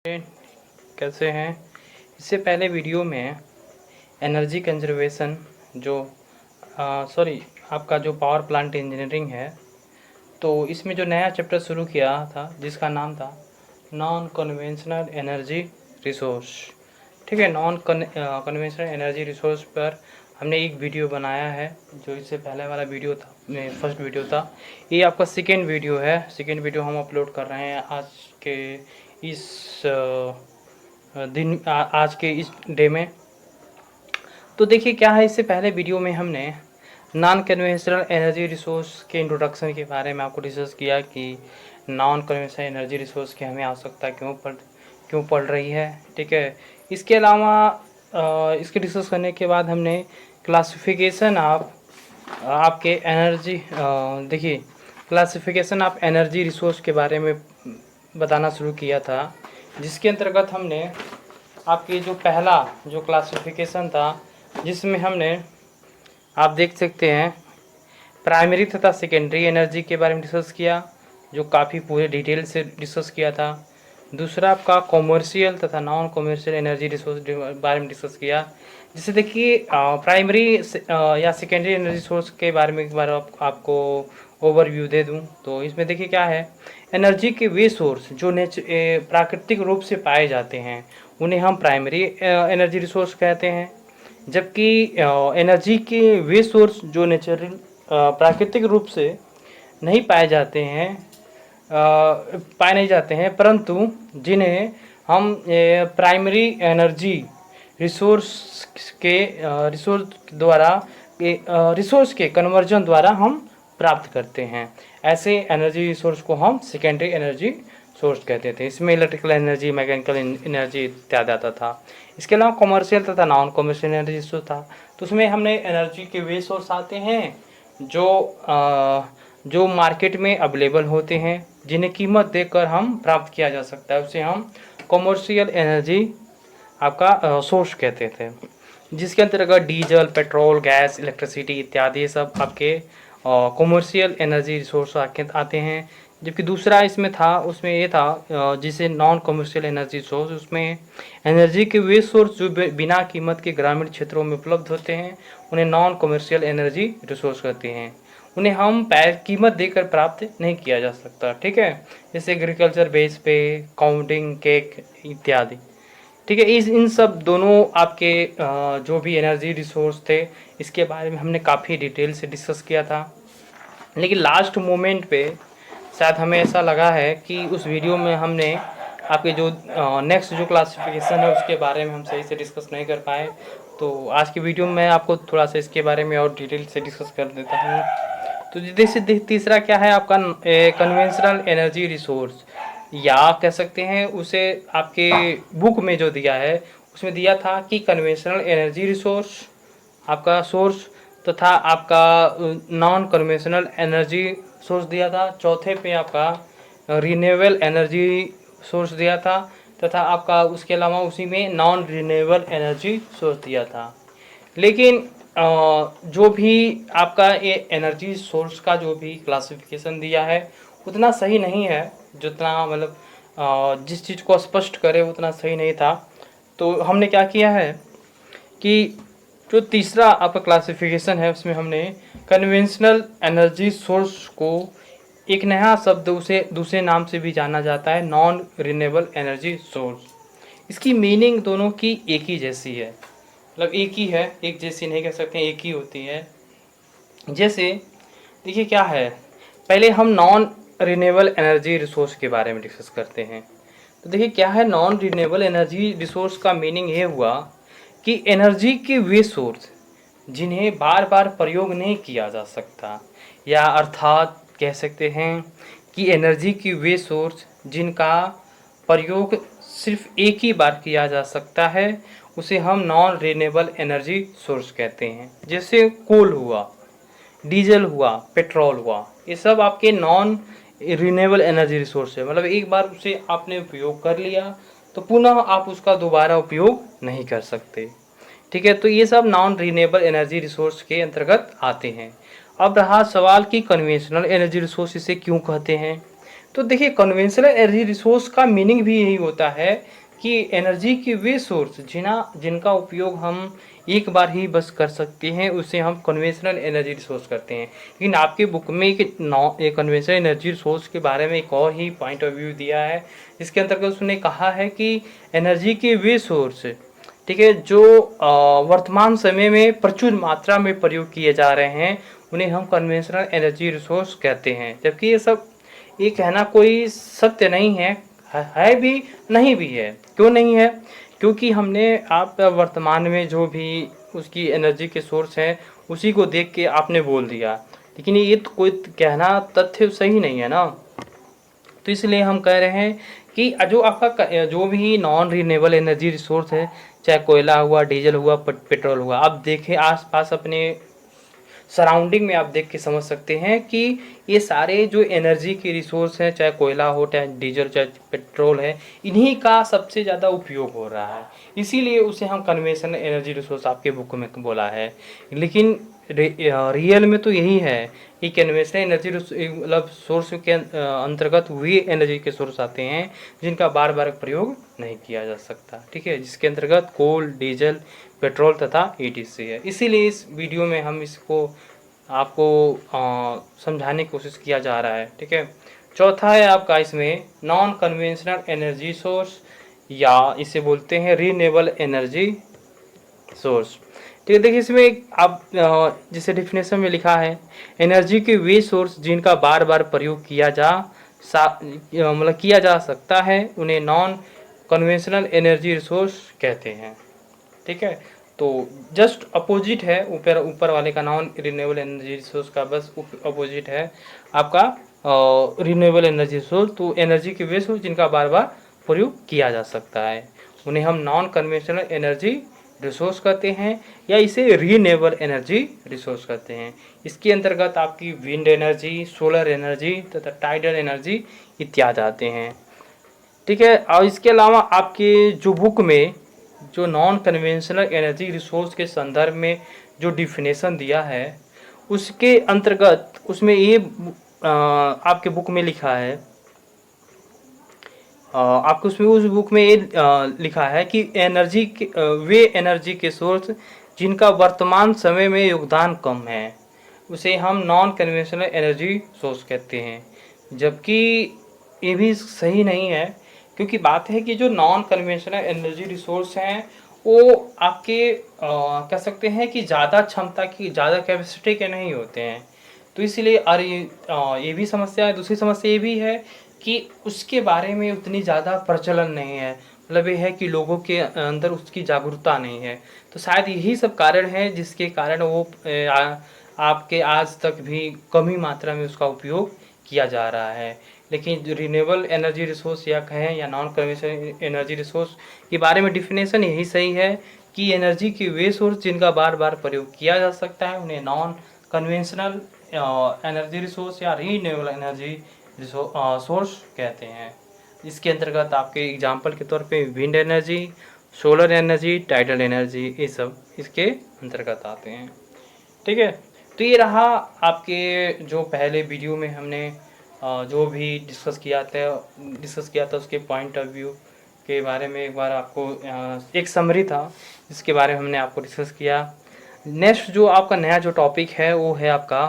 कैसे हैं। इससे पहले वीडियो में एनर्जी कंजर्वेशन जो सॉरी आपका जो पावर प्लांट इंजीनियरिंग है, तो इसमें जो नया चैप्टर शुरू किया था जिसका नाम था नॉन कन्वेंशनल एनर्जी रिसोर्स। ठीक है, नॉन कन्वेंशनल एनर्जी रिसोर्स पर हमने एक वीडियो बनाया है। जो इससे पहले वाला वीडियो था, फर्स्ट वीडियो था, ये आपका सेकेंड वीडियो है। सेकेंड वीडियो हम अपलोड कर रहे हैं आज के इस आज के इस डे में। तो देखिए क्या है, इससे पहले वीडियो में हमने नॉन कन्वेंशनल एनर्जी रिसोर्स के इंट्रोडक्शन के बारे में आपको डिस्कस किया कि नॉन कन्वेंशनल एनर्जी रिसोर्स की हमें आवश्यकता क्यों पड़ रही है। ठीक है, इसके अलावा इसके डिस्कस करने के बाद हमने क्लासिफिकेशन ऑफ आपके एनर्जी देखिए क्लासिफिकेशन ऑफ एनर्जी रिसोर्स के बारे में बताना शुरू किया था, जिसके अंतर्गत हमने आपकी जो पहला जो क्लासिफिकेशन था, जिसमें हमने आप देख सकते हैं प्राइमरी तथा सेकेंडरी एनर्जी के बारे में डिस्कस किया, जो काफ़ी पूरे डिटेल से डिस्कस किया था। दूसरा आपका कॉमर्शियल तथा नॉन कॉमर्शियल एनर्जी रिसोर्स के बारे में डिस्कस किया। जैसे देखिए प्राइमरी या सेकेंडरी एनर्जी सोर्स के बारे में एक बार आपको ओवरव्यू दे दूं, तो इसमें देखिए क्या है, एनर्जी के वे सोर्स जो प्राकृतिक रूप से पाए जाते हैं उन्हें हम प्राइमरी एनर्जी रिसोर्स कहते हैं। जबकि एनर्जी के वे सोर्स जो नेचुरल प्राकृतिक रूप से नहीं पाए जाते हैं पाए नहीं जाते हैं, परंतु जिन्हें हम प्राइमरी एनर्जी रिसोर्स के कन्वर्जन द्वारा हम प्राप्त करते हैं। ऐसे एनर्जी रिसोर्स को हम सेकेंडरी एनर्जी सोर्स कहते थे। इसमें इलेक्ट्रिकल एनर्जी, मैकेनिकल एनर्जी इत्यादि आता था। इसके अलावा कॉमर्शियल तथा नॉन कॉमर्शियल एनर्जी सोर्स था, तो उसमें हमने एनर्जी के वे सोर्स आते हैं जो मार्केट में अवेलेबल होते हैं, जिन्हें कीमत देकर हम प्राप्त किया जा सकता है, उसे हम कॉमर्शियल एनर्जी आपका सोर्स कहते थे। जिसके अंतर्गत डीजल, पेट्रोल, गैस, इलेक्ट्रिसिटी इत्यादि सब आपके कॉमर्शियल एनर्जी रिसोर्स आते हैं। जबकि दूसरा इसमें था, उसमें ये था जिसे नॉन कॉमर्शियल एनर्जी सोर्स, उसमें एनर्जी के वे सोर्स जो बिना कीमत के ग्रामीण क्षेत्रों में उपलब्ध होते हैं उन्हें नॉन कॉमर्शियल एनर्जी रिसोर्स कहते हैं। उन्हें हम कीमत देकर प्राप्त नहीं किया जा सकता। ठीक है, जैसे एग्रीकल्चर बेस पे, काउंटिंग, केक इत्यादि। ठीक है, इन सब दोनों आपके जो भी एनर्जी रिसोर्स थे, इसके बारे में हमने काफ़ी डिटेल से डिस्कस किया था। लेकिन लास्ट मोमेंट पे शायद हमें ऐसा लगा है कि उस वीडियो में हमने आपके जो नेक्स्ट जो क्लासिफिकेशन है उसके बारे में हम सही से डिस्कस नहीं कर पाए। तो आज की वीडियो में मैं आपको थोड़ा सा इसके बारे में और डिटेल से डिस्कस कर देता हूँ। तो जैसे तीसरा क्या है आपका कन्वेंशनल एनर्जी रिसोर्स, या कह सकते हैं उसे आपके बुक में जो दिया है उसमें दिया था कि कन्वेंशनल एनर्जी रिसोर्स आपका सोर्स तथा आपका नॉन कन्वेंशनल एनर्जी सोर्स दिया था। चौथे पे आपका रिन्यूएबल एनर्जी सोर्स दिया था, तथा आपका उसके अलावा उसी में नॉन रिन्यूएबल एनर्जी सोर्स दिया था। लेकिन जो भी आपका ये एनर्जी सोर्स का जो भी क्लासिफिकेशन दिया है उतना सही नहीं है, जितना मतलब जिस चीज़ को स्पष्ट करे उतना सही नहीं था। तो हमने क्या किया है कि जो तीसरा आपका क्लासिफिकेशन है उसमें हमने कन्वेंशनल एनर्जी सोर्स को एक नया शब्द, उसे दूसरे नाम से भी जाना जाता है, नॉन रिन्यूएबल एनर्जी सोर्स। इसकी मीनिंग दोनों की एक ही जैसी है, मतलब एक ही है, एक जैसी नहीं कह सकते, एक ही होती है। जैसे देखिए क्या है, पहले हम नॉन रिन्यूएबल एनर्जी रिसोर्स के बारे में डिस्कस करते हैं। तो देखिए क्या है, नॉन रिन्यूएबल एनर्जी रिसोर्स का मीनिंग ये हुआ कि एनर्जी के वे सोर्स जिन्हें बार बार प्रयोग नहीं किया जा सकता, या अर्थात कह सकते हैं कि एनर्जी की वे सोर्स जिनका प्रयोग सिर्फ एक ही बार किया जा सकता है, उसे हम नॉन रिन्यूएबल एनर्जी सोर्स कहते हैं। जैसे कोल हुआ, डीजल हुआ, पेट्रोल हुआ, ये सब आपके नॉन रिन्यूएबल एनर्जी रिसोर्स है। मतलब एक बार उसे आपने उपयोग कर लिया तो पुनः आप उसका दोबारा उपयोग नहीं कर सकते। ठीक है, तो ये सब नॉन रिन्यूएबल एनर्जी रिसोर्स के अंतर्गत आते हैं। अब रहा सवाल कि कन्वेंशनल एनर्जी रिसोर्स इसे क्यों कहते हैं। तो देखिए कन्वेंशनल एनर्जी रिसोर्स का मीनिंग भी यही होता है कि एनर्जी के वे सोर्स जिनका उपयोग हम एक बार ही बस कर सकते हैं, उसे हम कन्वेंशनल एनर्जी रिसोर्स करते हैं। लेकिन आपके बुक में एक कन्वेंशनल एनर्जी रिसोर्स के बारे में एक और ही पॉइंट ऑफ व्यू दिया है, जिसके अंतर्गत उसने कहा है कि एनर्जी के वे सोर्स, ठीक है, जो वर्तमान समय में प्रचुर मात्रा में प्रयोग किए जा रहे हैं, उन्हें हम कन्वेंशनल एनर्जी रिसोर्स कहते हैं। जबकि ये कहना कोई सत्य नहीं है भी नहीं भी है। क्यों नहीं है? क्योंकि हमने आप वर्तमान में जो भी उसकी एनर्जी के सोर्स हैं उसी को देख के आपने बोल दिया, लेकिन ये तो कोई कहना तथ्य सही नहीं है ना। तो इसलिए हम कह रहे हैं कि जो आपका जो भी नॉन रिन्यूएबल एनर्जी रिसोर्स है, चाहे कोयला हुआ, डीजल हुआ, पेट्रोल हुआ, आप देखें आसपास अपने सराउंडिंग में, आप देख के समझ सकते हैं कि ये सारे जो एनर्जी के रिसोर्स हैं, चाहे कोयला हो, चाहे डीजल, चाहे पेट्रोल है, इन्हीं का सबसे ज़्यादा उपयोग हो रहा है। इसीलिए उसे हम कन्वेंशनल एनर्जी रिसोर्स आपके बुक में बोला है। लेकिन रियल में तो यही है कि कन्वेंशनल एनर्जी मतलब सोर्स के अंतर्गत वे एनर्जी के सोर्स आते हैं जिनका बार बार प्रयोग नहीं किया जा सकता, ठीक है, जिसके अंतर्गत कोल, डीजल, पेट्रोल तथा ETC है। इसीलिए इस वीडियो में हम इसको आपको समझाने की कोशिश किया जा रहा है, ठीक है। चौथा है आपका इसमें नॉन कन्वेंशनल एनर्जी सोर्स, या इसे बोलते हैं रीन्यूएबल एनर्जी सोर्स, ठीक है। देखिए इसमें आप जिसे डिफिनेशन में लिखा है, एनर्जी के वे सोर्स जिनका बार बार प्रयोग किया जा सकता है, उन्हें नॉन कन्वेंशनल एनर्जी रिसोर्स कहते हैं, ठीक है। तो जस्ट अपोजिट है ऊपर वाले का, नॉन रिन्यूएबल एनर्जी रिसोर्स का बस अपोजिट है आपका रिन्यूएबल एनर्जी सोर्स। तो एनर्जी के वे सोर्स जिनका बार बार प्रयोग किया जा सकता है, उन्हें हम नॉन कन्वेंशनल एनर्जी रिसोर्स कहते हैं, या इसे रीन्यूएबल एनर्जी रिसोर्स कहते हैं। इसके अंतर्गत आपकी विंड एनर्जी, सोलर एनर्जी तथा टाइडल एनर्जी इत्यादि आते हैं, ठीक है। और इसके अलावा आपके जो बुक में जो नॉन कन्वेंशनल एनर्जी रिसोर्स के संदर्भ में जो डिफिनेशन दिया है, उसके अंतर्गत उसमें ये आपके बुक में लिखा है, आपको उसमें उस बुक में ये लिखा है कि वे एनर्जी के सोर्स जिनका वर्तमान समय में योगदान कम है, उसे हम नॉन कन्वेंशनल एनर्जी सोर्स कहते हैं। जबकि ये भी सही नहीं है, क्योंकि बात है कि जो नॉन कन्वेंशनल एनर्जी रिसोर्स हैं वो आपके कह सकते हैं कि ज़्यादा क्षमता की, ज़्यादा कैपेसिटी के नहीं होते हैं। तो इसलिए और ये भी समस्या है। दूसरी समस्या ये भी है कि उसके बारे में उतनी ज़्यादा प्रचलन नहीं है, मतलब ये है कि लोगों के अंदर उसकी जागरूकता नहीं है। तो शायद यही सब कारण है जिसके कारण वो आपके आज तक भी कम ही मात्रा में उसका उपयोग किया जा रहा है। लेकिन जो रिन्यूएबल एनर्जी रिसोर्स या कहें या नॉन कन्वेंशनल एनर्जी रिसोर्स के बारे में डिफिनेशन यही सही है कि एनर्जी के वे सोर्स जिनका बार बार प्रयोग किया जा सकता है, उन्हें नॉन कन्वेंशनल एनर्जी रिसोर्स या रीन्यूएबल एनर्जी सोर्स कहते हैं। इसके अंतर्गत आपके एग्जाम्पल के तौर पे wind energy, solar energy, tidal energy, ये सब इसके अंतर्गत आते हैं, ठीक है। तो ये रहा आपके जो पहले वीडियो में हमने जो भी डिस्कस किया था उसके पॉइंट ऑफ व्यू के बारे में एक बार आपको एक समरी था जिसके बारे में हमने आपको डिस्कस किया। नेक्स्ट जो आपका नया जो टॉपिक है वो है आपका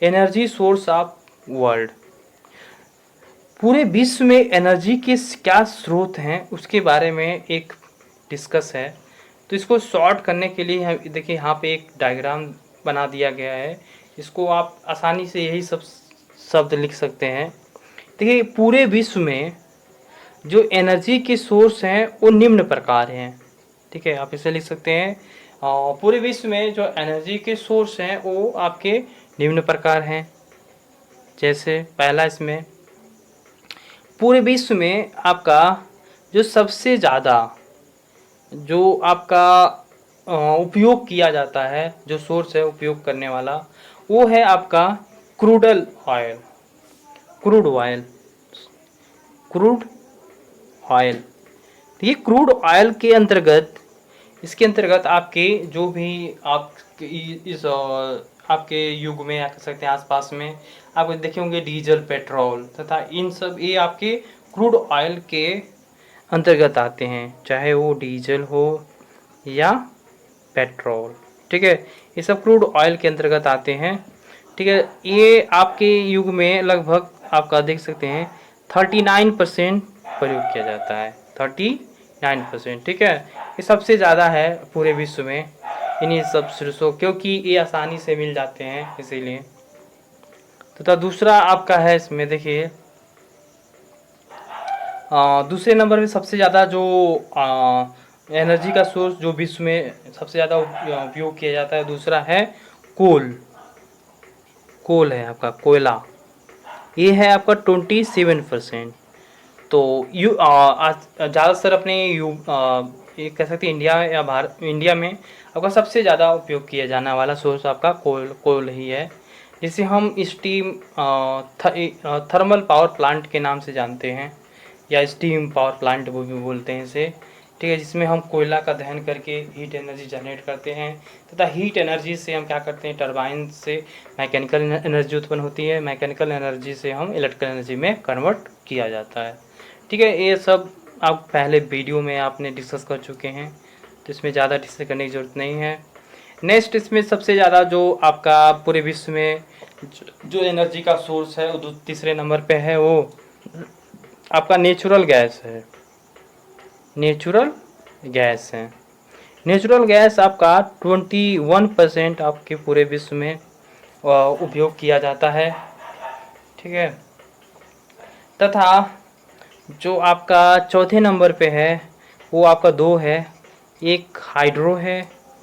एनर्जी सोर्स ऑफ वर्ल्ड। पूरे विश्व में एनर्जी के क्या स्रोत हैं उसके बारे में एक डिस्कस है। तो इसको शॉर्ट करने के लिए देखिए यहाँ पे एक डायग्राम बना दिया गया है, इसको आप आसानी से यही सब शब्द लिख सकते हैं। देखिए पूरे विश्व में जो एनर्जी के सोर्स हैं वो निम्न प्रकार हैं, ठीक है, आप इसे लिख सकते हैं। पूरे विश्व में जो एनर्जी के सोर्स हैं वो आपके निम्न प्रकार हैं। जैसे पहला, इसमें पूरे विश्व में आपका जो सबसे ज़्यादा जो आपका उपयोग किया जाता है, जो सोर्स है उपयोग करने वाला, वो है आपका क्रूड ऑयल। ये क्रूड ऑयल के अंतर्गत, इसके अंतर्गत आपके जो भी आपके इस आपके युग में या कह सकते हैं आसपास में आपको देखे होंगे डीजल, पेट्रोल तथा इन सब ये आपके क्रूड ऑयल के अंतर्गत आते हैं, चाहे वो डीजल हो या पेट्रोल। ठीक है, ये सब क्रूड ऑयल के अंतर्गत आते हैं। ठीक है, ये आपके युग में लगभग आपका देख सकते हैं 39% प्रयोग किया जाता है, 39%। ठीक है, ये सबसे ज़्यादा है पूरे विश्व में इन्हीं सब स्रोतों, क्योंकि ये आसानी से मिल जाते हैं इसीलिए। तथा दूसरा आपका है इसमें देखिए, दूसरे नंबर पे सबसे ज़्यादा जो एनर्जी का सोर्स जो विश्व में सबसे ज़्यादा उपयोग किया जाता है, दूसरा है कोल है आपका कोयला, ये है आपका 27%। तो ज़्यादातर अपने ये कह सकते हैं इंडिया या इंडिया में आपका सबसे ज़्यादा उपयोग किया जाने वाला सोर्स आपका कोल ही है, जिसे हम स्टीम थर्मल पावर प्लांट के नाम से जानते हैं, या स्टीम पावर प्लांट वो भी बोलते हैं इसे। ठीक है, जिसमें हम कोयला का दहन करके हीट एनर्जी जनरेट करते हैं, तथा हीट एनर्जी से हम क्या करते हैं, टरबाइन से मैकेनिकल एनर्जी उत्पन्न होती है, मैकेनिकल एनर्जी से हम इलेक्ट्रिकल एनर्जी में कन्वर्ट किया जाता है। ठीक है, ये सब आप पहले वीडियो में आपने डिस्कस कर चुके हैं, तो इसमें ज़्यादा डिस्कस करने की ज़रूरत नहीं है। नेक्स्ट इसमें सबसे ज़्यादा जो आपका पूरे विश्व में जो एनर्जी का सोर्स है वो तीसरे नंबर पे है, वो आपका नेचुरल गैस है। नेचुरल गैस है, नेचुरल गैस आपका 21% आपके पूरे विश्व में उपयोग किया जाता है। ठीक है, तथा जो आपका चौथे नंबर पे है वो आपका दो है, एक हाइड्रो है,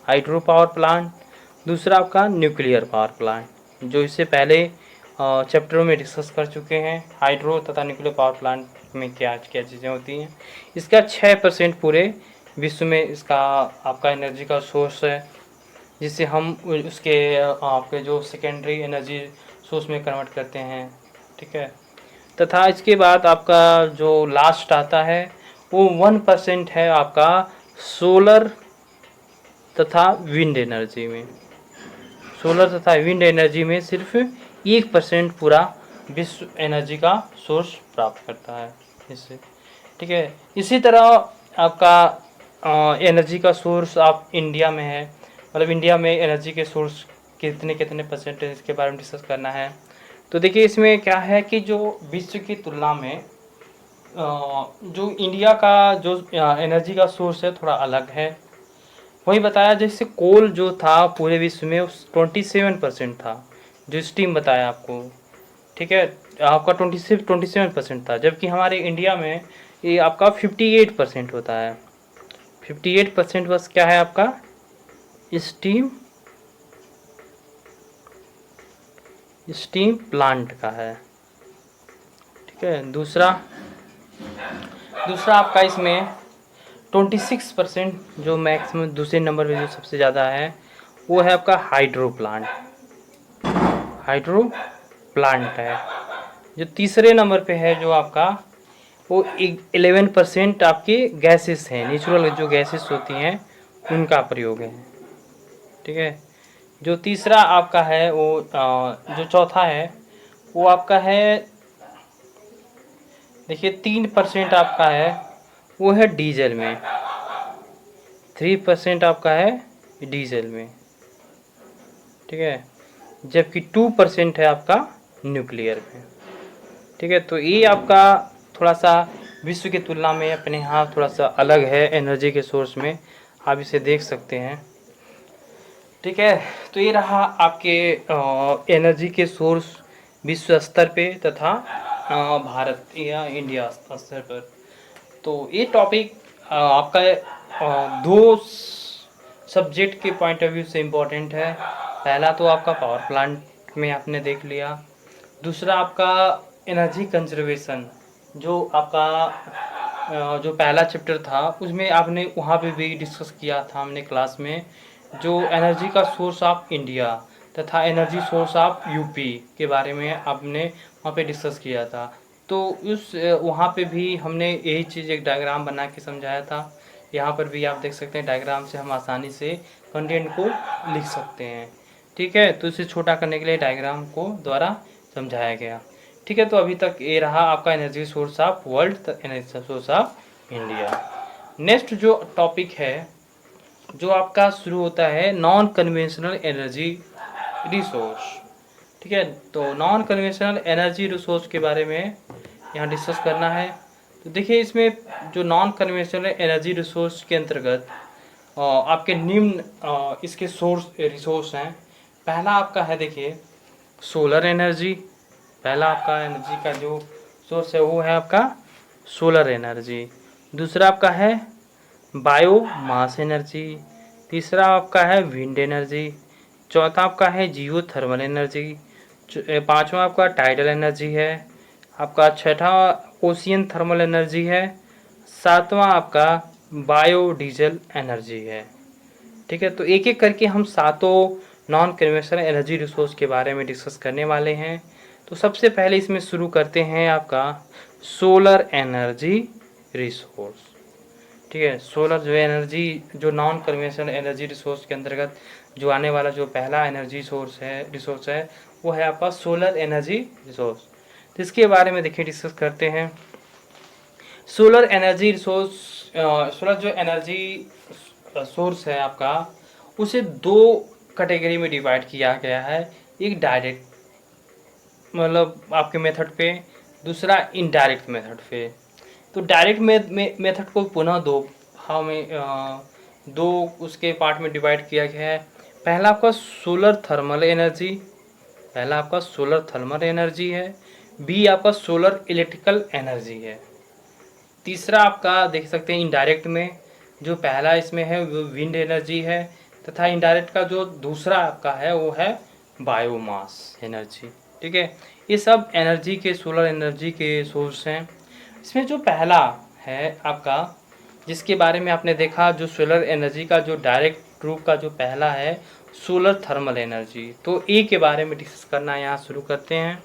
हाइड्रो पावर प्लांट, दूसरा आपका न्यूक्लियर पावर प्लांट, जो इससे पहले चैप्टरों में डिस्कस कर चुके हैं। हाइड्रो तथा न्यूक्लियर पावर प्लांट में क्या क्या चीज़ें होती हैं। इसका 6% पूरे विश्व में इसका आपका एनर्जी का सोर्स है, जिससे हम उसके आपके जो सेकेंडरी एनर्जी सोर्स में कन्वर्ट करते हैं। ठीक है, तथा इसके बाद आपका जो लास्ट आता है वो 1% है आपका सोलर तथा विंड एनर्जी में। सोलर तथा विंड एनर्जी में सिर्फ 1% पूरा विश्व एनर्जी का सोर्स प्राप्त करता है इससे। ठीक है, इसी तरह आपका एनर्जी का सोर्स आप इंडिया में है, मतलब इंडिया में एनर्जी के सोर्स कितने कितने परसेंटेज के बारे में डिस्कस करना है। तो देखिए इसमें क्या है कि जो विश्व की तुलना में जो इंडिया का जो एनर्जी का सोर्स है थोड़ा अलग है। वही बताया जैसे कोल जो था पूरे विश्व में 27% था, जो स्टीम बताया आपको। ठीक है, आपका 27% था, जबकि हमारे इंडिया में ये आपका 58% होता है। 58% बस क्या है आपका स्टीम प्लांट का है। ठीक है, दूसरा आपका इसमें 26% जो मैक्सिमम दूसरे नंबर पे जो सबसे ज़्यादा है वो है आपका हाइड्रो प्लांट है। जो तीसरे नंबर पे है जो आपका वो 11% आपके गैसेस हैं, नेचुरल जो गैसेस होती हैं उनका प्रयोग है। ठीक है, जो तीसरा आपका है वो जो चौथा है वो आपका है देखिए 3% आपका है वो है डीजल में, 3% आपका है डीजल में। ठीक है, जबकि 2% है आपका न्यूक्लियर में। ठीक है, तो ये आपका थोड़ा सा विश्व की तुलना में अपने यहाँ थोड़ा सा अलग है एनर्जी के सोर्स में, आप इसे देख सकते हैं। ठीक है, तो ये रहा आपके एनर्जी के सोर्स विश्व स्तर पे तथा भारत या इंडिया स्तर पर। तो ये टॉपिक आपका दो सब्जेक्ट के पॉइंट ऑफ व्यू से इम्पोर्टेंट है। पहला तो आपका पावर प्लांट में आपने देख लिया, दूसरा आपका एनर्जी कंजर्वेशन जो आपका जो पहला चैप्टर था उसमें आपने वहाँ पे भी डिस्कस किया था हमने क्लास में, जो एनर्जी का सोर्स ऑफ इंडिया तथा एनर्जी सोर्स ऑफ यूपी के बारे में आपने वहाँ पे डिस्कस किया था। तो उस वहाँ पे भी हमने यही चीज़ एक डायग्राम बना के समझाया था। यहाँ पर भी आप देख सकते हैं डायग्राम से हम आसानी से कंटेंट को लिख सकते हैं। ठीक है, तो इसे छोटा करने के लिए डायग्राम को द्वारा समझाया गया। ठीक है, तो अभी तक ये रहा आपका energy source of world, energy source of India. Next जो टॉपिक है जो आपका शुरू होता है नॉन कन्वेंशनल एनर्जी रिसोर्स। ठीक है, तो नॉन कन्वेंशनल एनर्जी रिसोर्स के बारे में यहाँ डिस्कस करना है। तो देखिए इसमें जो नॉन कन्वेंशनल एनर्जी रिसोर्स के अंतर्गत आपके निम्न इसके सोर्स रिसोर्स हैं। पहला आपका है देखिए सोलर एनर्जी। पहला आपका एनर्जी का जो सोर्स है वो है आपका सोलर एनर्जी। दूसरा आपका है बायो मास एनर्जी। तीसरा आपका है विंड एनर्जी। चौथा आपका है जियो थर्मल एनर्जी। पांचवा आपका टाइडल एनर्जी है। आपका छठा ओशियन थर्मल एनर्जी है। सातवां आपका बायोडीजल एनर्जी है। ठीक है, तो एक एक करके हम सातों नॉन कन्वेंशनल एनर्जी रिसोर्स के बारे में डिस्कस करने वाले हैं। तो सबसे पहले इसमें शुरू करते हैं आपका सोलर एनर्जी रिसोर्स। ठीक है, सोलर जो एनर्जी जो नॉन कन्वेंशनल एनर्जी रिसोर्स के अंतर्गत जो आने वाला जो पहला एनर्जी सोर्स है रिसोर्स है वो है आपका सोलर एनर्जी रिसोर्स। तो इसके बारे में देखिए डिस्कस करते हैं। सोलर एनर्जी रिसोर्स, सोलर जो एनर्जी सोर्स है आपका उसे दो कैटेगरी में डिवाइड किया गया है। एक डायरेक्ट मतलब आपके मेथड पे, दूसरा इनडायरेक्ट मेथड पे। तो डायरेक्ट मेथड को पुनः दो उसके पार्ट में डिवाइड किया गया है। पहला आपका सोलर थर्मल एनर्जी, पहला आपका सोलर थर्मल एनर्जी है। बी आपका सोलर इलेक्ट्रिकल एनर्जी है। तीसरा आपका देख सकते हैं इनडायरेक्ट में जो पहला इसमें है वो विंड एनर्जी है, तथा इनडायरेक्ट का जो दूसरा आपका है वो है बायोमास एनर्जी। ठीक है, ये सब एनर्जी के सोलर एनर्जी के सोर्स हैं। इसमें जो पहला है आपका जिसके बारे में आपने देखा जो सोलर एनर्जी का जो डायरेक्ट रूप का जो पहला है सोलर थर्मल एनर्जी, तो ए के बारे में डिस्कस करना यहाँ शुरू करते हैं।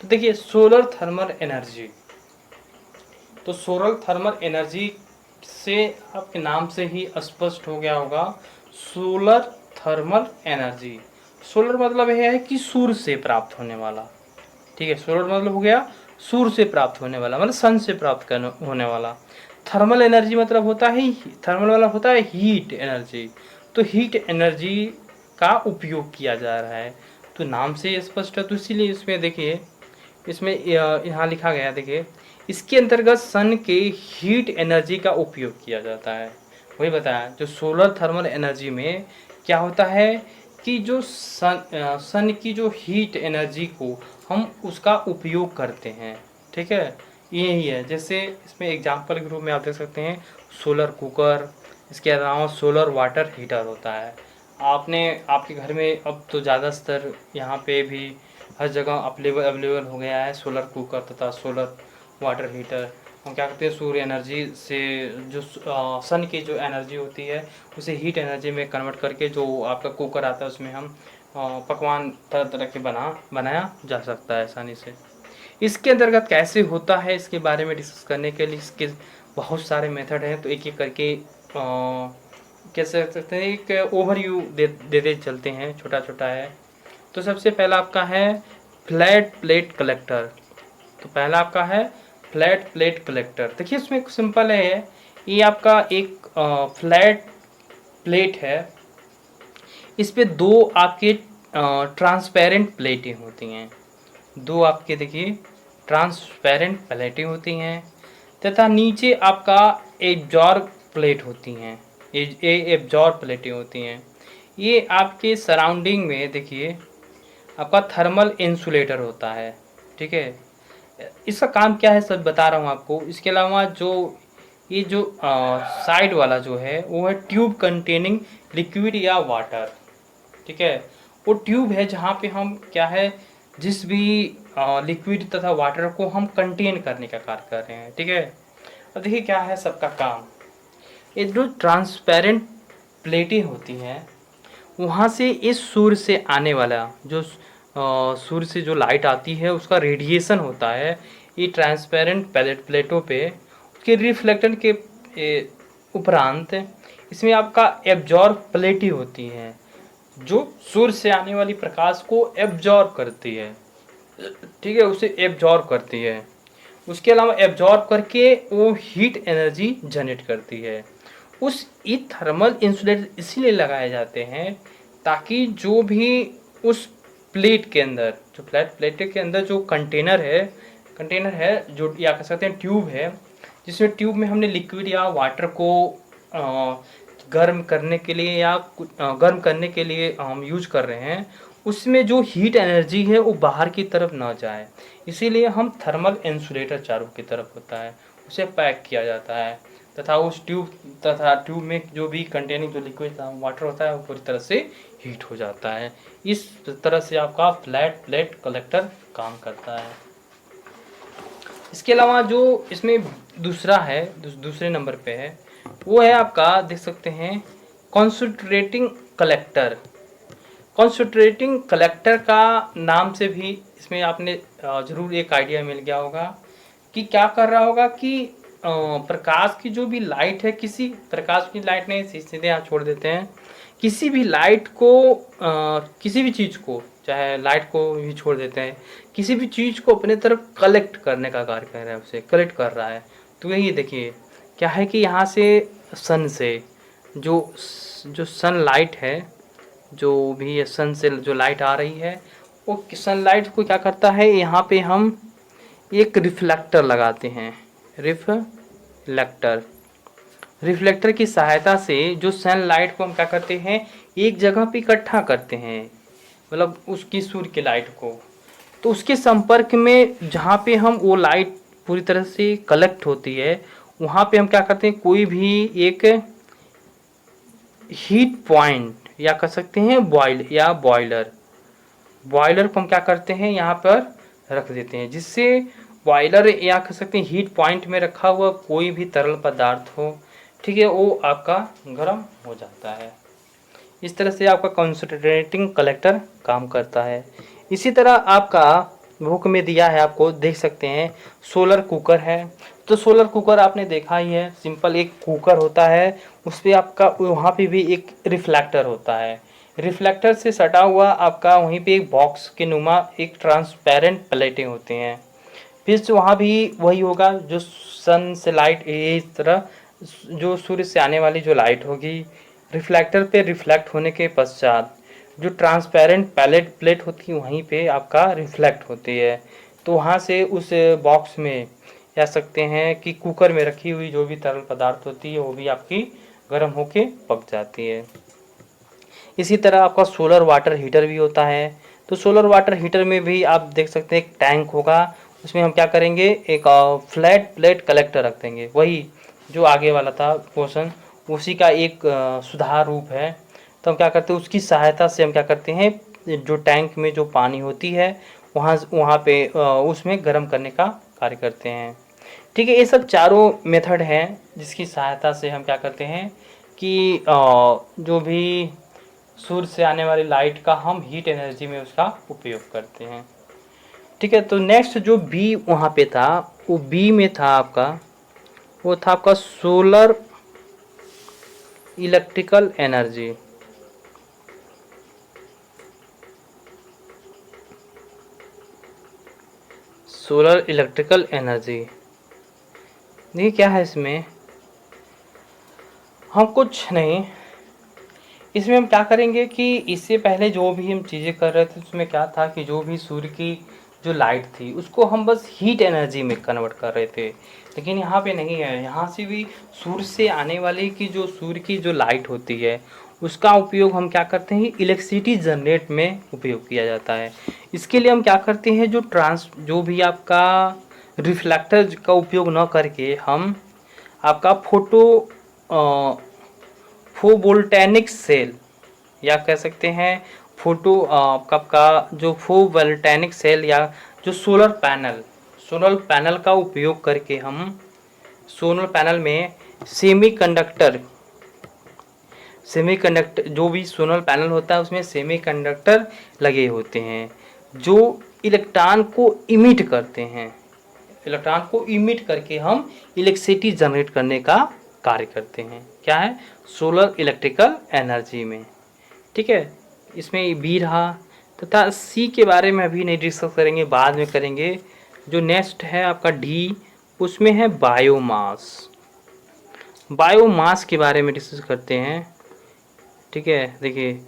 तो देखिए सोलर थर्मल एनर्जी, तो सोलर थर्मल एनर्जी से आपके नाम से ही स्पष्ट हो गया होगा सोलर थर्मल एनर्जी। सोलर मतलब यह है कि सूर्य से प्राप्त होने वाला। ठीक है, सोलर मतलब हो गया सूर्य से प्राप्त होने वाला, मतलब सन से प्राप्त होने वाला। थर्मल एनर्जी मतलब होता है, थर्मल वाला होता है हीट एनर्जी। तो हीट एनर्जी का उपयोग किया जा रहा है, तो नाम से स्पष्ट है। तो इसीलिए इसमें देखिए इसमें यहाँ लिखा गया देखिए इसके अंतर्गत सन के हीट एनर्जी का उपयोग किया जाता है। वही बताया जो सोलर थर्मल एनर्जी में क्या होता है कि जो सन की जो हीट एनर्जी को हम उसका उपयोग करते हैं। ठीक है, यही है। जैसे इसमें एग्जांपल के रूप में आप देख सकते हैं सोलर कुकर, इसके अलावा सोलर वाटर हीटर होता है। आपने आपके घर में अब तो ज़्यादा स्तर यहाँ पे भी हर जगह अवेलेबल हो गया है सोलर कुकर तथा सोलर वाटर हीटर। हम क्या करते हैं सूर्य एनर्जी से जो सन की जो एनर्जी होती है उसे हीट एनर्जी में कन्वर्ट करके जो आपका कुकर आता है उसमें हम पकवान तरह तरह के बनाया जा सकता है आसानी से। इसके अंतर्गत कैसे होता है इसके बारे में डिस्कस करने के लिए इसके बहुत सारे मेथड हैं, तो एक एक करके कैसे सकते हैं एक ओवरव्यू देते चलते हैं, छोटा छोटा है। तो सबसे पहला आपका है फ्लैट प्लेट कलेक्टर। तो पहला आपका है फ्लैट प्लेट कलेक्टर। देखिए इसमें सिंपल है, ये आपका एक फ्लैट प्लेट है। इस पे दो आपके ट्रांसपेरेंट प्लेटें होती हैं, दो आपके देखिए ट्रांसपेरेंट प्लेटें होती हैं, तथा नीचे आपका एब्जॉर्ब प्लेट होती हैं, एब्जॉर्ब प्लेटें होती हैं। ये आपके सराउंडिंग में देखिए आपका थर्मल इंसुलेटर होता है। ठीक है, इसका काम क्या है सब बता रहा हूँ आपको। इसके अलावा जो ये जो साइड वाला जो है वो है ट्यूब कंटेनिंग लिक्विड या वाटर। ठीक है, वो ट्यूब है जहाँ पे हम क्या है जिस भी लिक्विड तथा वाटर को हम कंटेन करने का कार्य कर रहे हैं। ठीक है, अब देखिए क्या है सबका काम। ये जो ट्रांसपेरेंट प्लेटें होती हैं वहाँ से इस सूर्य से आने वाला जो सूर्य से जो लाइट आती है उसका रेडिएशन होता है ये ट्रांसपेरेंट प्लेटों पे, उसके रिफ्लेक्टर के उपरांत इसमें आपका एब्जॉर्ब प्लेटें होती हैं जो सूर्य से आने वाली प्रकाश को एब्जॉर्ब करती है। ठीक है, उसे एब्जॉर्ब करती है। उसके अलावा एब्जॉर्ब करके वो हीट एनर्जी जनरेट करती है। उस ये थर्मल इंसुलेटर इसीलिए लगाए जाते हैं ताकि जो भी उस प्लेट के अंदर, जो प्लेट के अंदर जो कंटेनर है जो, या कह सकते हैं ट्यूब है, जिसमें ट्यूब में हमने लिक्विड या वाटर को गर्म करने के लिए या गर्म करने के लिए हम यूज कर रहे हैं, उसमें जो हीट एनर्जी है वो बाहर की तरफ ना जाए, इसीलिए हम थर्मल इंसुलेटर चारों की तरफ होता है उसे पैक किया जाता है, तथा उस ट्यूब में जो भी कंटेनिंग जो लिक्विड वाटर होता है वो पूरी तरह से हीट हो जाता है। इस तरह से आपका फ्लैट प्लेट कलेक्टर काम करता है। इसके अलावा जो इसमें दूसरा है, दूसरे नंबर पे है, वो है आपका देख सकते हैं कॉन्सन्ट्रेटिंग कलेक्टर। कॉन्सन्ट्रेटिंग कलेक्टर का नाम से भी इसमें आपने ज़रूर एक आइडिया मिल गया होगा कि क्या कर रहा होगा कि प्रकाश की जो भी लाइट है, किसी प्रकाश की लाइट नहीं, सीधे यहाँ छोड़ देते हैं, किसी भी लाइट को किसी भी चीज़ को, चाहे लाइट को भी छोड़ देते हैं, किसी भी चीज़ को अपने तरफ कलेक्ट करने का कार्य कर रहा है, उसे कलेक्ट कर रहा है। तो यही देखिए क्या है कि यहाँ से सन से जो सनलाइट है, जो भी ये सन से जो लाइट आ रही है, वो सनलाइट को क्या करता है, यहाँ पे हम एक रिफ्लेक्टर लगाते हैं। रिफ्लेक्टर की सहायता से जो सनलाइट को हम क्या करते हैं, एक जगह पे इकट्ठा करते हैं, मतलब उसकी सूर्य की लाइट को। तो उसके संपर्क में जहाँ पे हम वो लाइट पूरी तरह से कलेक्ट होती है, वहाँ पे हम क्या करते हैं, कोई भी एक हीट पॉइंट या कह सकते हैं बॉयलर को हम क्या करते हैं, यहाँ पर रख देते हैं, जिससे बॉयलर या कह सकते हैं हीट पॉइंट में रखा हुआ कोई भी तरल पदार्थ हो, ठीक है, वो आपका गर्म हो जाता है। इस तरह से आपका कॉन्सन्ट्रेटिंग कलेक्टर काम करता है। इसी तरह आपका बुक में दिया है, आपको देख सकते हैं सोलर कुकर है। तो सोलर कुकर आपने देखा ही है, सिंपल एक कुकर होता है, उस पर आपका वहाँ पे भी एक रिफ्लेक्टर होता है। रिफ्लेक्टर से सटा हुआ आपका वहीं पे एक बॉक्स के नुमा एक ट्रांसपेरेंट प्लेटें होती हैं। फिर से वहाँ भी वही होगा, जो सन से लाइट, इस तरह जो सूर्य से आने वाली जो लाइट होगी, रिफ्लेक्टर पे रिफ्लेक्ट होने के पश्चात जो ट्रांसपेरेंट प्लेट होती है वहीं पे आपका रिफ्लेक्ट होती है। तो वहाँ से उस बॉक्स में कह सकते हैं कि कुकर में रखी हुई जो भी तरल पदार्थ होती है वो भी आपकी गर्म होके पक जाती है। इसी तरह आपका सोलर वाटर हीटर भी होता है। तो सोलर वाटर हीटर में भी आप देख सकते हैं एक टैंक होगा, उसमें हम क्या करेंगे, एक फ्लैट प्लेट कलेक्टर रख देंगे, वही जो आगे वाला था क्वेश्चन, उसी का एक सुधार रूप है। तो हम क्या करते हैं, उसकी सहायता से हम क्या करते हैं, जो टैंक में जो पानी होती है वहाँ पे उसमें गर्म करने का कार्य करते हैं। ठीक है, ये सब चारों मेथड हैं जिसकी सहायता से हम क्या करते हैं कि जो भी सूर्य से आने वाली लाइट का हम हीट एनर्जी में उसका उपयोग करते हैं। ठीक है, तो नेक्स्ट जो बी वहाँ पे था, वो बी में था आपका, वो था आपका solar electrical energy. Solar electrical energy देखिए क्या है इसमें, हम कुछ नहीं, इसमें हम क्या करेंगे कि इससे पहले जो भी हम चीज़ें कर रहे थे उसमें क्या था कि जो भी सूर्य की जो लाइट थी उसको हम बस हीट एनर्जी में कन्वर्ट कर रहे थे, लेकिन यहाँ पे नहीं है। यहाँ से भी सूर्य से आने वाली की जो सूर्य की जो लाइट होती है उसका उपयोग हम क्या करते हैं, इलेक्ट्रिसिटी जनरेट में उपयोग किया जाता है। इसके लिए हम क्या करते हैं, जो भी आपका रिफ्लेक्टर का उपयोग न करके हम आपका फोवोल्टेनिक सेल या कह सकते हैं आपका जो फोवोल्टेनिक सेल या जो सोलर पैनल का उपयोग करके हम सोलर पैनल में सेमीकंडक्टर जो भी सोलर पैनल होता है उसमें सेमीकंडक्टर लगे होते हैं जो इलेक्ट्रॉन को इमिट करते हैं। इलेक्ट्रॉन को इमिट करके हम इलेक्ट्रिसिटी जनरेट करने का कार्य करते हैं। क्या है, सोलर इलेक्ट्रिकल एनर्जी में। ठीक है, इसमें बी रहा। तथा सी के बारे में अभी नहीं डिस्कस करेंगे, बाद में करेंगे। जो नेक्स्ट है आपका डी, उसमें है बायोमास। बायोमास के बारे में डिस्कस करते हैं। ठीक है, देखिए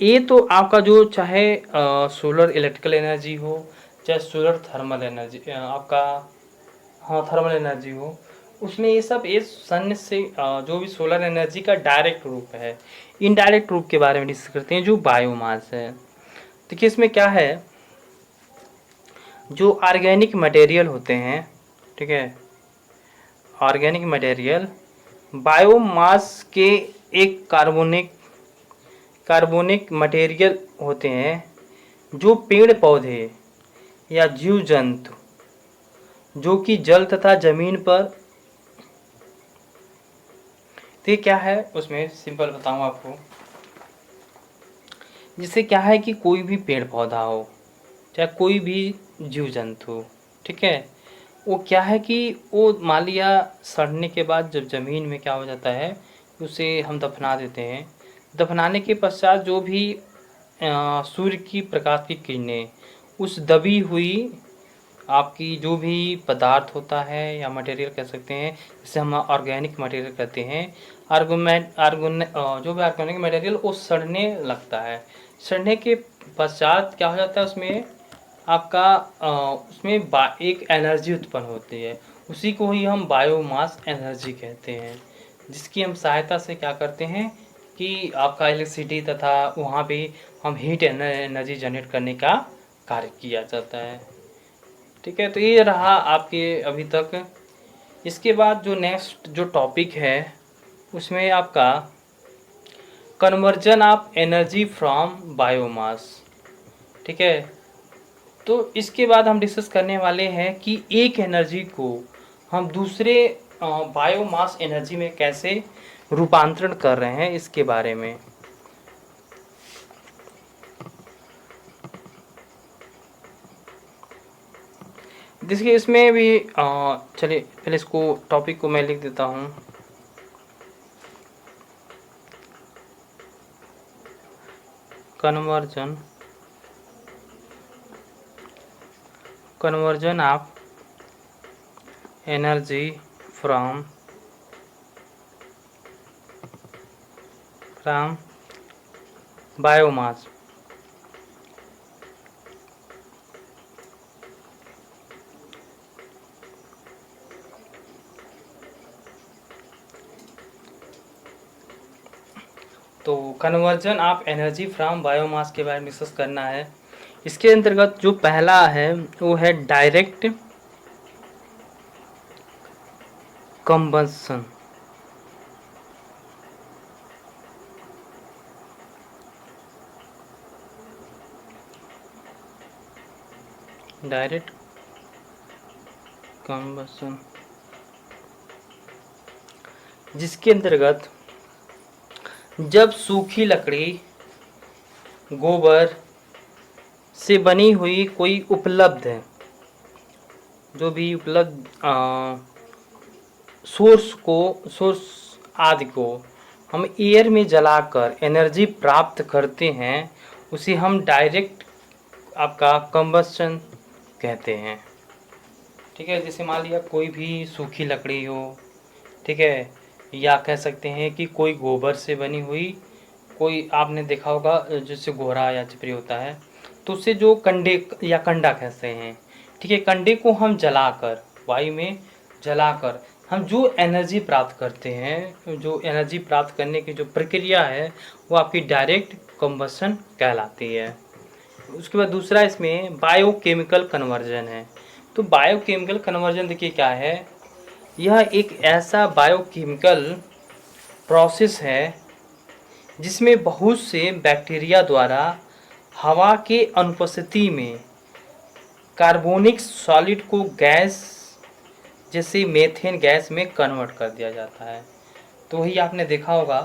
ये तो आपका जो चाहे सोलर इलेक्ट्रिकल एनर्जी हो, चाहे सोलर थर्मल एनर्जी आपका, हाँ थर्मल एनर्जी हो, उसमें ये सब ये सन से जो भी सोलर एनर्जी का डायरेक्ट रूप है। इनडायरेक्ट रूप के बारे में डिस्कस करते हैं जो बायोमास है। देखिए इसमें क्या है, जो ऑर्गेनिक मटेरियल होते हैं, ठीक है, ऑर्गेनिक मटेरियल बायोमास के एक कार्बोनिक मटेरियल होते हैं जो पेड़ पौधे या जीव जंतु जो कि जल तथा जमीन पर, तो ये क्या है उसमें सिंपल बताऊं आपको। जिससे क्या है कि कोई भी पेड़ पौधा हो, चाहे कोई भी जीव जंतु, ठीक है, वो क्या है कि वो मान लिया सड़ने के बाद जब ज़मीन में क्या हो जाता है, उसे हम दफना देते हैं। दफनाने के पश्चात जो भी सूर्य की प्रकाश की किरणें उस दबी हुई आपकी जो भी पदार्थ होता है या मटेरियल कह सकते हैं, जिसे हम ऑर्गेनिक मटेरियल कहते हैं, जो भी ऑर्गेनिक मटेरियल वो सड़ने लगता है। सड़ने के पश्चात क्या हो जाता है उसमें आपका उसमें एक एनर्जी उत्पन्न होती है, उसी को ही हम बायोमास एनर्जी कहते हैं। जिसकी हम सहायता से क्या करते हैं कि आपका इलेक्ट्रिसिटी तथा वहाँ पे हम हीट एनर्जी जनरेट करने का कार्य किया जाता है। ठीक है, तो ये रहा आपके अभी तक। इसके बाद जो नेक्स्ट जो टॉपिक है उसमें आपका conversion of energy from biomass. ठीक है, तो इसके बाद हम डिस्कस करने वाले हैं कि एक एनर्जी को हम दूसरे बायोमास एनर्जी में कैसे रूपांतरण कर रहे हैं, इसके बारे में। देखिए इसमें भी चलिए पहले इसको टॉपिक को मैं लिख देता हूँ। Conversion of energy from biomass. तो conversion of energy from biomass के बारे में डिस्कस करना है। इसके अंतर्गत जो पहला है वो है डायरेक्ट कंबंशन। डायरेक्ट कंबंशन, जिसके अंतर्गत जब सूखी लकड़ी, गोबर से बनी हुई कोई उपलब्ध है, जो भी उपलब्ध सोर्स आदि को हम एयर में जलाकर एनर्जी प्राप्त करते हैं, उसे हम डायरेक्ट आपका कंबस्शन कहते हैं। ठीक है, जैसे मान लिया कोई भी सूखी लकड़ी हो, ठीक है, या कह सकते हैं कि कोई गोबर से बनी हुई, कोई आपने देखा होगा जैसे गोहरा या चिपरी होता है, तो उससे जो कंडे या कंडा कहते हैं, ठीक है, कंडे को हम जलाकर, वायु में जलाकर हम जो एनर्जी प्राप्त करते हैं, जो एनर्जी प्राप्त करने की जो प्रक्रिया है वो आपकी डायरेक्ट कंबस्शन कहलाती है। उसके बाद दूसरा इसमें बायोकेमिकल कन्वर्जन है। तो बायोकेमिकल कन्वर्जन देखिए क्या है, यह एक ऐसा बायोकेमिकल प्रोसेस है जिसमें बहुत से बैक्टीरिया द्वारा हवा के अनुपस्थिति में कार्बोनिक सॉलिड को गैस जैसे मीथेन गैस में कन्वर्ट कर दिया जाता है। तो वही आपने देखा होगा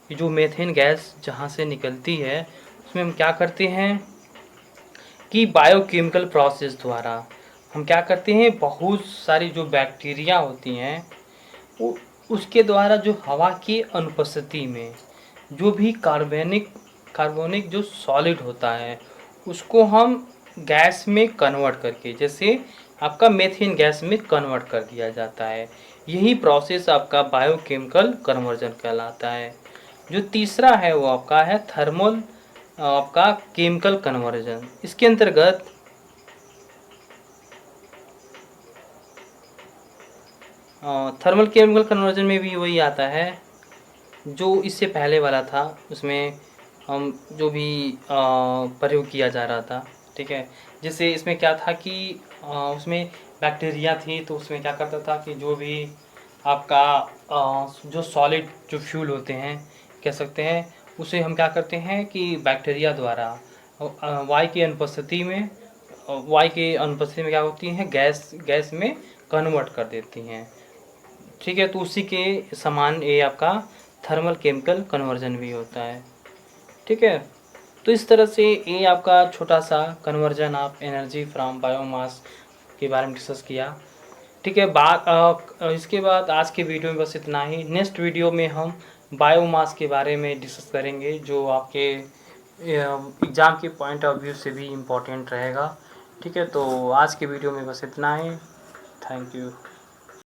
कि जो मीथेन गैस जहाँ से निकलती है उसमें हम क्या करते हैं कि बायोकेमिकल प्रोसेस द्वारा हम क्या करते हैं, बहुत सारी जो बैक्टीरिया होती हैं वो उसके द्वारा जो हवा की अनुपस्थिति में जो भी कार्बोनिक जो सॉलिड होता है उसको हम गैस में कन्वर्ट करके, जैसे आपका मेथेन गैस में कन्वर्ट कर दिया जाता है। यही प्रोसेस आपका बायोकेमिकल कन्वर्जन कहलाता है। जो तीसरा है वो आपका है थर्मल आपका केमिकल कन्वर्जन। इसके अंतर्गत थर्मल केमिकल कन्वर्जन में भी वही आता है जो इससे पहले वाला था। उसमें हम जो भी प्रयोग किया जा रहा था, ठीक है। जैसे इसमें क्या था कि उसमें बैक्टीरिया थी, तो उसमें क्या करता था कि जो भी आपका जो सॉलिड जो फ्यूल होते हैं कह सकते हैं, उसे हम क्या करते हैं कि बैक्टीरिया द्वारा वायु की अनुपस्थिति में क्या होती हैं, गैस में कन्वर्ट कर देती हैं, ठीक है। तो उसी के समान ये आपका थर्मल केमिकल कन्वर्जन भी होता है, ठीक है। तो इस तरह से ये आपका छोटा सा conversion of energy from biomass के बारे में डिस्कस किया, ठीक है। इसके बाद आज के वीडियो में बस इतना ही। नेक्स्ट वीडियो में हम बायोमास के बारे में डिस्कस करेंगे, जो आपके एग्ज़ाम के पॉइंट ऑफ व्यू से भी इम्पोर्टेंट रहेगा, ठीक है। तो आज के वीडियो में बस इतना ही। Thank you.